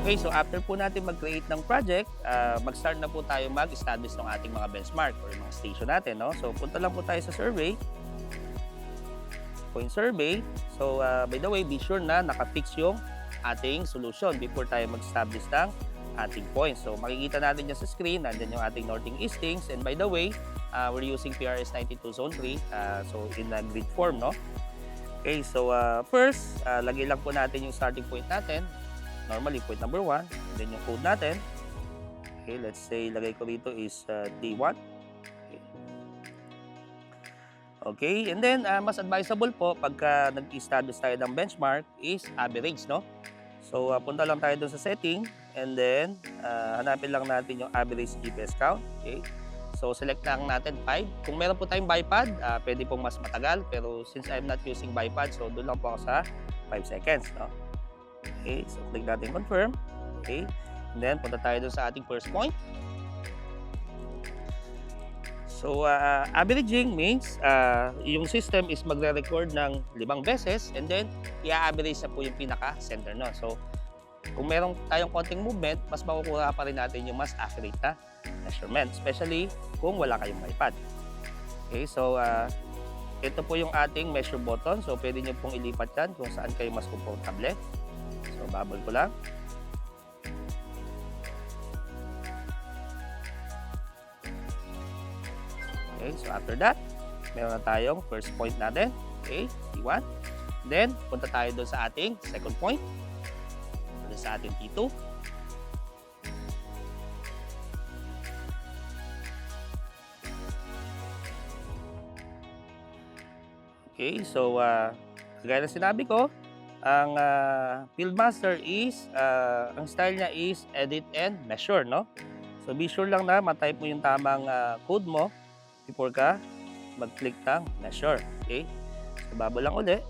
Okay, so after po natin mag-create ng project, mag-start na po tayo mag-establish ng ating mga benchmark or mga station natin, no? So punta lang po tayo sa survey, point survey. So by the way, be sure na naka-fix yung ating solution before tayo mag-establish ng ating points. So makikita natin dyan sa screen, nandyan yung ating northing eastings. And by the way, we're using PRS 92 Zone 3, so in a grid form, no? Okay, so first, lagay lang po natin yung starting point natin. Normally, point number 1. And then yung code natin. Okay, let's say, lagay ko rito is D1. Okay. Okay, and then mas advisable po pagka nag-establish tayo ng benchmark is average, no? So, punta lang tayo dun sa setting. And then, hanapin lang natin yung average GPS count. Okay. So, select lang natin 5. Kung meron po tayong bipod, pwede pong mas matagal. Pero since I'm not using bipod, so doon lang po ako sa 5 seconds. No? Okay, so click natin confirm. Okay, and then punta tayo doon sa ating first point. So, averaging means yung system is magre-record ng 5 beses and then i-average na po yung pinaka-center nun. So, kung meron tayong konting movement, mas makukuha pa rin natin yung mas accurate na measurement, especially kung wala kayong iPad. Okay, so ito po yung ating measure button. So, pwede nyo pong ilipat yan kung saan kayo mas komportable. So, babol ko lang. Okay, so after that, meron na tayong first point natin. Okay, T1. Then, punta tayo doon sa ating second point. Sa ating T2. Okay, so kagaya na sinabi ko, ang Fieldmaster is, ang style niya is edit and measure, no? So be sure lang na ma-type mo yung tamang code mo before ka mag-click ng measure. Okay? So baba lang ulit.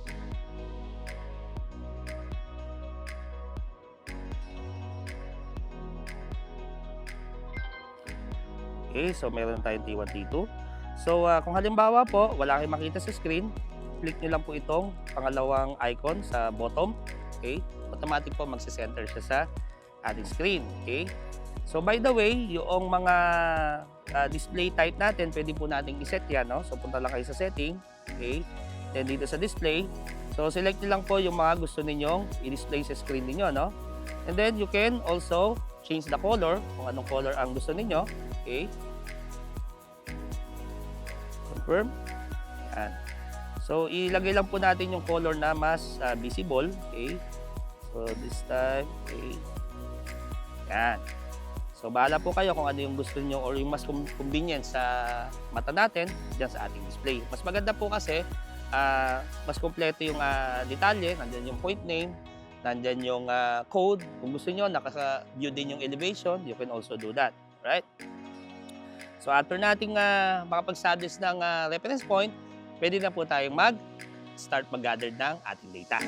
Okay, so meron tayong T1, T2. So kung halimbawa po, wala kayong makita sa screen, click nyo lang po itong pangalawang icon sa bottom. Okay, automatic po magse-center siya sa ating screen. Okay, so by the way, yung mga display type natin, pwede po nating iset yan. No? So punta lang kayo sa setting. Okay, then dito sa display, so select nyo lang po yung mga gusto ninyong i-display sa screen ninyo. No? And then you can also change the color, kung anong color ang gusto ninyo. Okay. Confirm. Yan. So, ilagay lang po natin yung color na mas visible. Okay. So, this time, okay. Yan. So, bahala po kayo kung ano yung gusto niyo or yung mas convenient sa mata natin dyan sa ating display. Mas maganda po kasi, mas kompleto yung detalye. Nandyan yung point name, nandyan yung code. Kung gusto niyo nakaka-view din yung elevation, you can also do that. Right? So after nating makapag-establish ng reference point, pwede na po tayong mag-start mag-gather ng ating data.